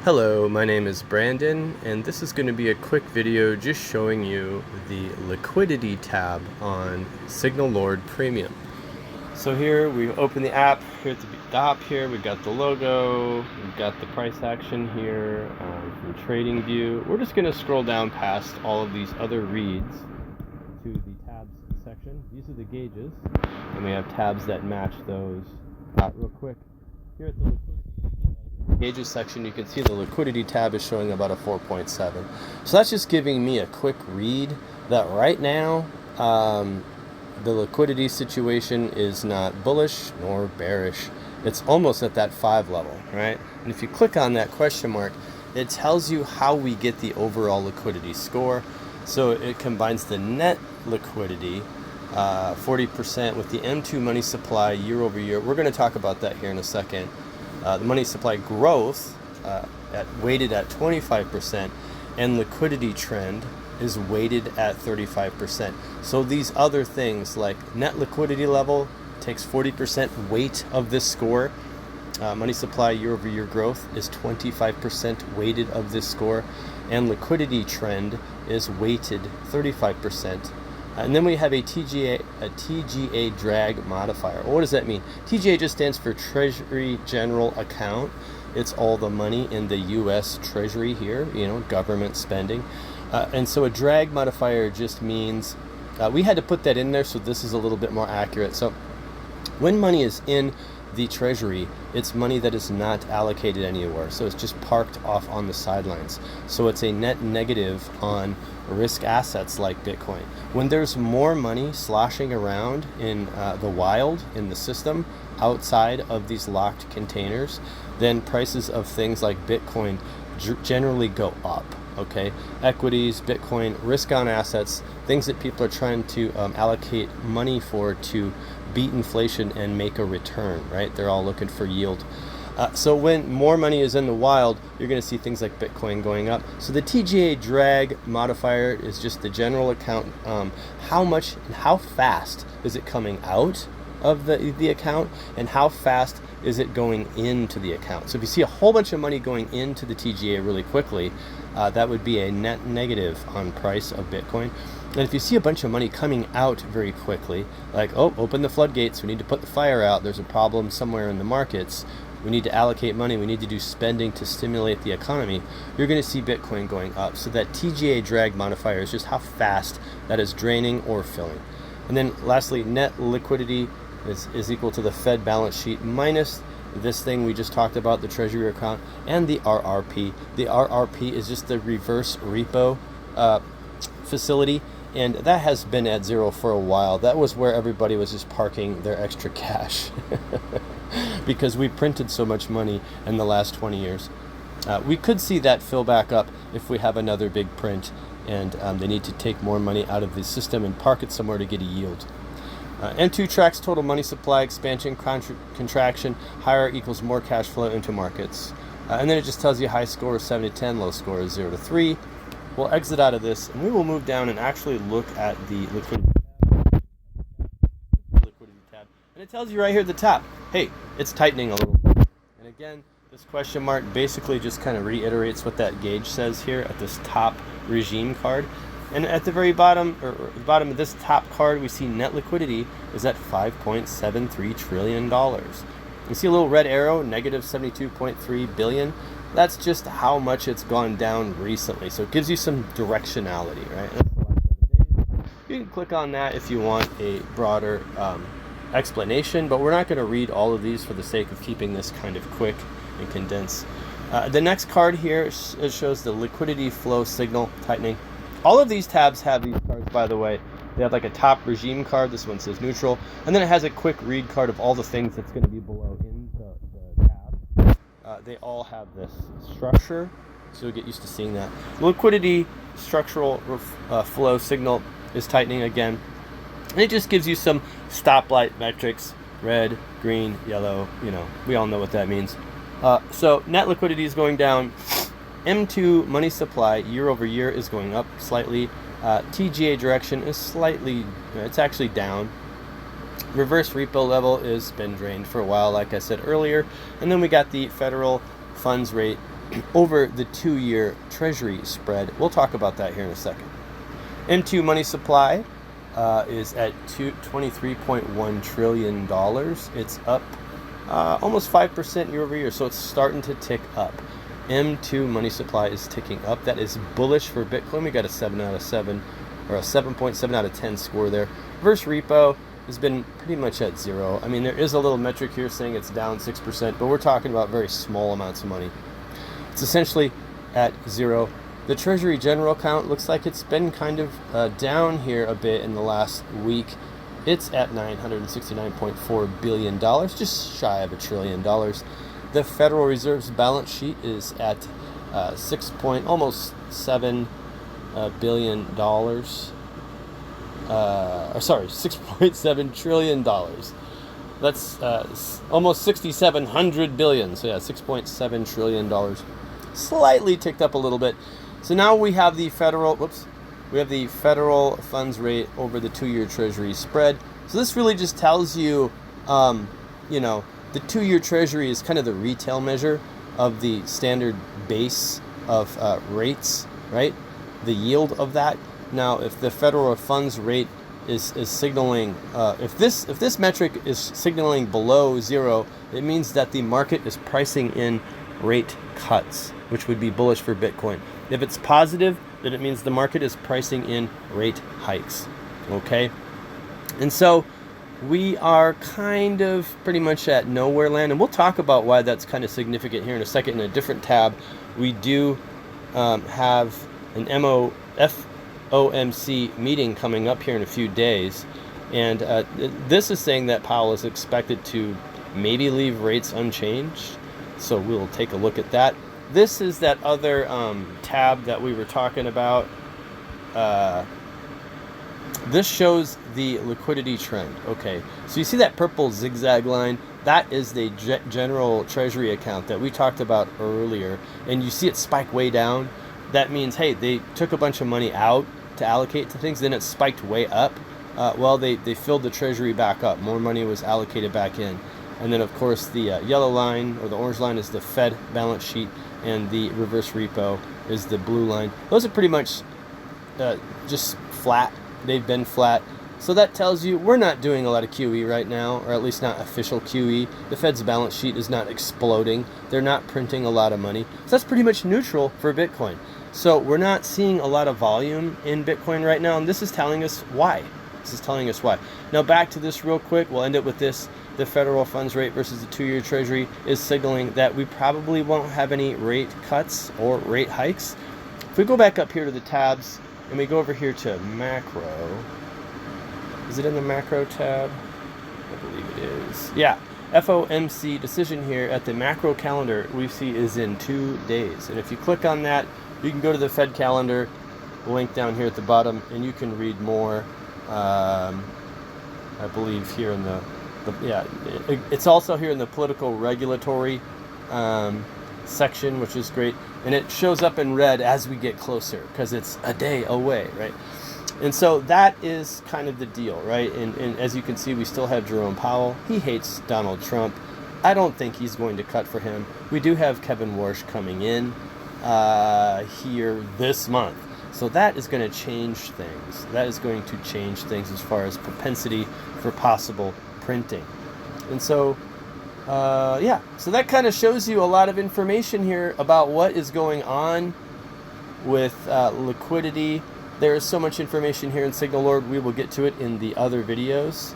Hello, my name is Brandon, and this is going to be a quick video just showing you the liquidity tab on Signal Lord Premium. So here we open the app. Here at the top here we've got the logo, we've got the price action here from trading view. We're just going to scroll down past all of these other reads to the tabs section. These are the gauges, and we have tabs that match those. Real quick, here at the liquidity gauges section, you can see the liquidity tab is showing about a 4.7. So that's just giving me a quick read that right now the liquidity situation is not bullish nor bearish. It's almost at that 5 level, right? And if you click on that question mark, it tells you how we get the overall liquidity score. So it combines the net liquidity 40% with the M2 money supply year over year. We're going to talk about that here in a second. The money supply growth weighted at 25%, and liquidity trend is weighted at 35%. So these other things like net liquidity level takes 40% weight of this score. Money supply year over year growth is 25% weighted of this score, and liquidity trend is weighted 35%. And then we have a TGA drag modifier. What does that mean? TGA just stands for Treasury General Account. It's all the money in the U.S. Treasury here, government spending. And so a drag modifier just means, we had to put that in there so this is a little bit more accurate. So when money is in the Treasury, it's money that is not allocated anywhere. So it's just parked off on the sidelines. So it's a net negative on risk assets like Bitcoin. When there's more money sloshing around in the wild, in the system, outside of these locked containers, then prices of things like Bitcoin generally go up. Okay, equities, Bitcoin, risk on assets, things that people are trying to allocate money for to beat inflation and make a return, right? They're all looking for yield. So when more money is in the wild, you're going to see things like Bitcoin going up. So the TGA drag modifier is just the general account. How much and how fast is it coming out of the account, and how fast is it going into the account? So if you see a whole bunch of money going into the TGA really quickly, that would be a net negative on price of Bitcoin. And if you see a bunch of money coming out very quickly, like, oh, open the floodgates, we need to put the fire out, there's a problem somewhere in the markets, we need to allocate money, we need to do spending to stimulate the economy, you're going to see Bitcoin going up. So that TGA drag modifier is just how fast that is draining or filling. And then lastly, net liquidity is equal to the Fed balance sheet minus this thing we just talked about, the Treasury account, and the RRP. The RRP is just the reverse repo facility, and that has been at zero for a while. That was where everybody was just parking their extra cash because we printed so much money in the last 20 years. We could see that fill back up if we have another big print and they need to take more money out of the system and park it somewhere to get a yield. M2 tracks total money supply expansion, contraction, higher equals more cash flow into markets. And then it just tells you high score is 7 to 10, low score is 0 to 3. We'll exit out of this and we will move down and actually look at the liquidity tab. And it tells you right here at the top, hey, it's tightening a little bit. And again, this question mark basically just kind of reiterates what that gauge says here at this top regime card. And at the very bottom, or the bottom of this top card, we see net liquidity is at $5.73 trillion. You see a little red arrow, negative 72.3 billion. That's just how much it's gone down recently. So it gives you some directionality, right? You can click on that if you want a broader explanation, but we're not going to read all of these for the sake of keeping this kind of quick and condensed. The next card here shows the liquidity flow signal tightening. All of these tabs have these cards, by the way. They have like a top regime card. This one says neutral. And then it has a quick read card of all the things that's going to be below in the tab. They all have this structure, so you'll get used to seeing that. The liquidity structural flow signal is tightening again. And it just gives you some stoplight metrics, red, green, yellow. We all know what that means. So net liquidity is going down. M2 money supply year over year is going up slightly. TGA direction is slightly, it's actually down. Reverse repo level has been drained for a while, like I said earlier. And then we got the federal funds rate over the 2-year Treasury spread. We'll talk about that here in a second. M2 money supply is at $23.1 trillion. It's up almost 5% year over year, so it's starting to tick up. M2 money supply is ticking up. That is bullish for Bitcoin. We got a 7 out of 7, or a 7.7 out of 10 score there. Reverse repo has been pretty much at 0. I mean, there is a little metric here saying it's down 6%, but we're talking about very small amounts of money. It's essentially at 0. The Treasury General account looks like it's been kind of down here a bit in the last week. It's at $969.4 billion, just shy of $1 trillion. The Federal Reserve's balance sheet is at almost $7 billion. $6.7 trillion. That's almost 6,700 billion. So yeah, $6.7 trillion. Slightly ticked up a little bit. So now we have the federal funds rate over the 2-year Treasury spread. So this really just tells you, the 2-year Treasury is kind of the retail measure of the standard base of rates, right? The yield of that. Now, if the federal funds rate is signaling, if this metric is signaling below 0, it means that the market is pricing in rate cuts, which would be bullish for Bitcoin. If it's positive, then it means the market is pricing in rate hikes. Okay, and so we are kind of pretty much at nowhere land, and we'll talk about why that's kind of significant here in a second in a different tab. We do have an FOMC meeting coming up here in a few days, and this is saying that Powell is expected to maybe leave rates unchanged, so we'll take a look at that. This is that other tab that we were talking about. This shows the liquidity trend. Okay, so you see that purple zigzag line? That is the general Treasury account that we talked about earlier, and you see it spike way down. That means, hey, they took a bunch of money out to allocate to things, then it spiked way up. They filled the Treasury back up. More money was allocated back in. And then, of course, the yellow line, or the orange line, is the Fed balance sheet, and the reverse repo is the blue line. Those are pretty much just flat. They've been flat. So that tells you we're not doing a lot of QE right now, or at least not official QE. The Fed's balance sheet is not exploding. They're not printing a lot of money. So that's pretty much neutral for Bitcoin. So we're not seeing a lot of volume in Bitcoin right now, and this is telling us why. Now back to this real quick. We'll end it with this. The federal funds rate versus the 2-year Treasury is signaling that we probably won't have any rate cuts or rate hikes. If we go back up here to the tabs and we go over here to macro, is it in the macro tab? I believe it is. Yeah, FOMC decision here at the macro calendar we see is in 2 days. And if you click on that, you can go to the Fed calendar, link down here at the bottom, and you can read more. I believe here in it's also here in the political regulatory section, which is great, and it shows up in red as we get closer because it's a day away, right? And so that is kind of the deal, right? And as you can see, we still have Jerome Powell. He hates Donald Trump. I don't think he's going to cut for him. We do have Kevin Warsh coming in here this month. So that is going to change things. That is going to change things as far as propensity for possible printing. And so, so that kind of shows you a lot of information here about what is going on with liquidity. There is so much information here in Signal Lord. We will get to it in the other videos.